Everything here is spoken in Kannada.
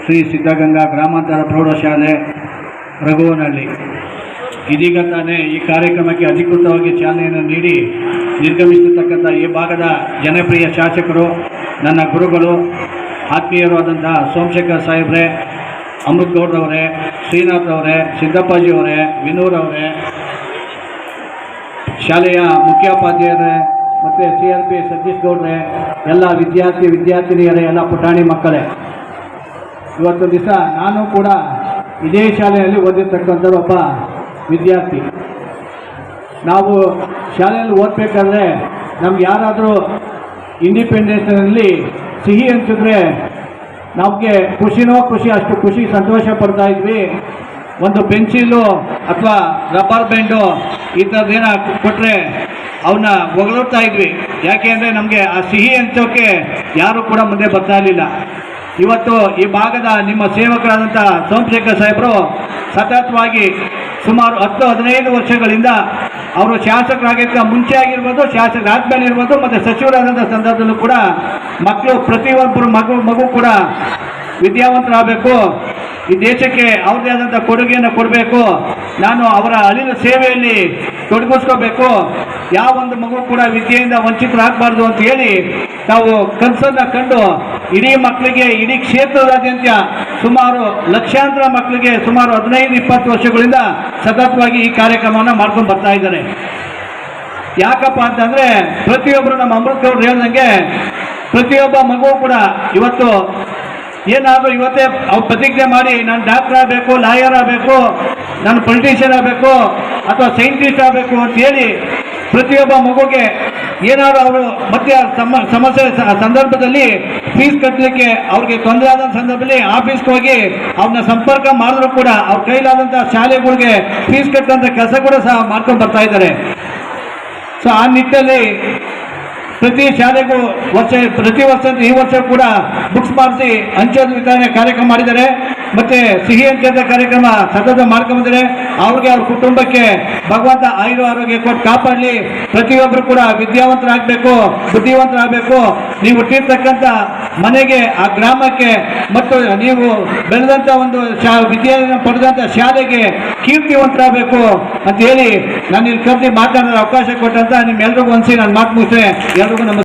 ಶ್ರೀ ಸಿದ್ಧಗಂಗಾ ಗ್ರಾಮಾಂತರ ಪ್ರೌಢಶಾಲೆ ರಘುವನಹಳ್ಳಿ. ಇದೀಗ ತಾನೇ ಈ ಕಾರ್ಯಕ್ರಮಕ್ಕೆ ಅಧಿಕೃತವಾಗಿ ಚಾಲನೆಯನ್ನು ನೀಡಿ ನಿರ್ಗಮಿಸಿರ್ತಕ್ಕಂಥ ಈ ಭಾಗದ ಜನಪ್ರಿಯ ಶಾಸಕರು, ನನ್ನ ಗುರುಗಳು, ಆತ್ಮೀಯರು ಆದಂತಹ ಸೋಮಶೇಖರ್ ಸಾಹೇಬ್ರೆ, ಅಮೃತ್ ಗೌಡ್ರವರೇ, ಶ್ರೀನಾಥ್ ಅವರೇ, ಸಿದ್ದಪ್ಪಾಜಿಯವರೇ, ವಿನೂರ್ ಅವರೇ, ಶಾಲೆಯ ಮುಖ್ಯೋಪಾಧ್ಯಾಯರೇ ಮತ್ತು CRP ಸತೀಶ್ ಗೌಡ್ರೆ, ಎಲ್ಲ ವಿದ್ಯಾರ್ಥಿನಿಯರೇ, ಎಲ್ಲ ಪುಟಾಣಿ ಮಕ್ಕಳೇ, ಇವತ್ತು ದಿವಸ ನಾನು ಕೂಡ ಇದೇ ಶಾಲೆಯಲ್ಲಿ ಓದಿರ್ತಕ್ಕಂಥ ಒಬ್ಬ ವಿದ್ಯಾರ್ಥಿ. ನಾವು ಶಾಲೆಯಲ್ಲಿ ಓದಬೇಕಾದ್ರೆ ನಮ್ಗೆ ಯಾರಾದರೂ ಇಂಡಿಪೆಂಡೆನ್ಸ್ನಲ್ಲಿ ಸಿಹಿ ಹಂಚಿದ್ರೆ ನಮಗೆ ಖುಷಿ, ಅಷ್ಟು ಖುಷಿ ಸಂತೋಷ ಪಡ್ತಾ ಇದ್ವಿ. ಒಂದು ಪೆನ್ಸಿಲು ಅಥವಾ ರಬ್ಬರ್ ಬ್ಯಾಂಡು ಈ ಥರದ್ದೇನ ಕೊಟ್ಟರೆ ಅವನ್ನ ಹೊಗಳುತ್ತಾ ಇದ್ವಿ. ಯಾಕೆ ಅಂದರೆ ನಮಗೆ ಆ ಸಿಹಿ ಹಂಚೋಕ್ಕೆ ಯಾರೂ ಕೂಡ ಮುಂದೆ ಬರ್ತಾ ಇರಲಿಲ್ಲ. ಇವತ್ತು ಈ ಭಾಗದ ನಿಮ್ಮ ಸೇವಕರಾದಂಥ ಸೋಮಶೇಖರ್ ಸಾಹೇಬರು ಸತತವಾಗಿ ಸುಮಾರು 10-15 ವರ್ಷಗಳಿಂದ ಅವರು ಶಾಸಕರಾಗಿದ್ದ ಮುಂಚೆ ಆಗಿರ್ಬೋದು, ಶಾಸಕರಾದ್ಮೇಲೆ ಇರ್ಬೋದು, ಮತ್ತು ಸಚಿವರಾದಂಥ ಸಂದರ್ಭದಲ್ಲೂ ಕೂಡ ಮಕ್ಕಳು ಪ್ರತಿಯೊಬ್ಬರು ಮಗು ಕೂಡ ವಿದ್ಯಾವಂತರಾಗಬೇಕು, ಈ ದೇಶಕ್ಕೆ ಅವ್ರದ್ದೇ ಆದಂಥ ಕೊಡುಗೆಯನ್ನು ಕೊಡಬೇಕು, ನಾನು ಅವರ ಅಳಿಲ ಸೇವೆಯಲ್ಲಿ ತೊಡಗಿಸ್ಕೋಬೇಕು, ಯಾವೊಂದು ಮಗು ಕೂಡ ವಿದ್ಯೆಯಿಂದ ವಂಚಿತರಾಗಬಾರ್ದು ಅಂತ ಹೇಳಿ ತಾವು ಕನಸನ್ನು ಕಂಡು ಇಡೀ ಮಕ್ಕಳಿಗೆ, ಇಡೀ ಕ್ಷೇತ್ರದಾದ್ಯಂತ ಸುಮಾರು ಲಕ್ಷಾಂತರ ಮಕ್ಕಳಿಗೆ ಸುಮಾರು 15-20 ವರ್ಷಗಳಿಂದ ಸತತವಾಗಿ ಈ ಕಾರ್ಯಕ್ರಮವನ್ನು ಮಾಡ್ಕೊಂಡು ಬರ್ತಾ ಇದ್ದಾರೆ. ಯಾಕಪ್ಪ ಅಂತಂದರೆ ಪ್ರತಿಯೊಬ್ಬರು ನಮ್ಮ ಅಮೃತ್ ಗೌಡ್ರು ಹೇಳ್ದಂಗೆ ಪ್ರತಿಯೊಬ್ಬ ಮಗು ಕೂಡ ಇವತ್ತು ಏನಾದರೂ ಇವತ್ತೇ ಅವ್ರು ಪ್ರತಿಜ್ಞೆ ಮಾಡಿ ನಾನು ಡಾಕ್ಟರ್ ಆಗಬೇಕು, ಲಾಯರ್ ಆಗಬೇಕು, ನಾನು ಪೊಲಿಟಿಷಿಯನ್ ಆಗಬೇಕು ಅಥವಾ ಸೈಂಟಿಸ್ಟ್ ಆಗಬೇಕು ಅಂತ ಹೇಳಿ ಪ್ರತಿಯೊಬ್ಬ ಮಗುಗೆ ಏನಾದರೂ ಅವರು ಮತ್ತೆ ಸಮಸ್ಯೆ ಸಂದರ್ಭದಲ್ಲಿ ಫೀಸ್ ಕಟ್ಟಲಿಕ್ಕೆ ಅವ್ರಿಗೆ ತೊಂದರೆ ಆದ ಸಂದರ್ಭದಲ್ಲಿ ಆಫೀಸ್ಗೆ ಹೋಗಿ ಅವ್ರನ್ನ ಸಂಪರ್ಕ ಮಾಡಿದ್ರು ಕೂಡ ಅವ್ರ ಕೈಲಾದಂಥ ಶಾಲೆಗಳಿಗೆ ಫೀಸ್ ಕಟ್ಟಂಥ ಕೆಲಸ ಕೂಡ ಸಹ ಮಾಡ್ಕೊಂಡು ಬರ್ತಾ ಇದ್ದಾರೆ. ಸೊ ಆ ನಿಟ್ಟಿನಲ್ಲಿ ಪ್ರತಿ ಶಾಲೆಗೂ ಪ್ರತಿ ವರ್ಷ ಈ ವರ್ಷ ಕೂಡ ಬುಕ್ಸ್ ಮಾಡಿಸಿ ಹಂಚೋದು ವಿತರಣೆ ಕಾರ್ಯಕ್ರಮ ಮಾಡಿದ್ದಾರೆ. ಮತ್ತು ಸಿಹಿ ಹಂಚೋದ ಕಾರ್ಯಕ್ರಮ ಸತತ ಮಾಡ್ಕೊಂಬಂದರೆ ಅವ್ರಿಗೆ, ಅವ್ರ ಕುಟುಂಬಕ್ಕೆ ಭಗವಂತ ಆರೋಗ್ಯ ಕೊಟ್ಟು ಕಾಪಾಡಲಿ. ಪ್ರತಿಯೊಬ್ಬರು ಕೂಡ ವಿದ್ಯಾವಂತರಾಗಬೇಕು, ಬುದ್ಧಿವಂತರಾಗಬೇಕು. ನೀವು ಹುಟ್ಟಿರ್ತಕ್ಕಂಥ ಮನೆಗೆ, ಆ ಗ್ರಾಮಕ್ಕೆ ಮತ್ತು ನೀವು ಬೆಳೆದಂಥ ಒಂದು ವಿದ್ಯೆಯನ್ನು ಪಡೆದಂಥ ಶಾಲೆಗೆ ಕೀರ್ತಿವಂತರಾಗಬೇಕು ಅಂತ ಹೇಳಿ ನಾನು ಇಲ್ಲಿ ಕರೆದು ಮಾತನಾಡೋ ಅವಕಾಶ ಕೊಟ್ಟಂತ ನಿಮ್ಮೆಲ್ರಿಗೂ ಒಂದ್ಸಿ ನಾನು ಮಾತು ಮುಗಿಸ್ತೇನೆ. ಎಲ್ರಿಗೂ ನಮಸ್ಕಾರ.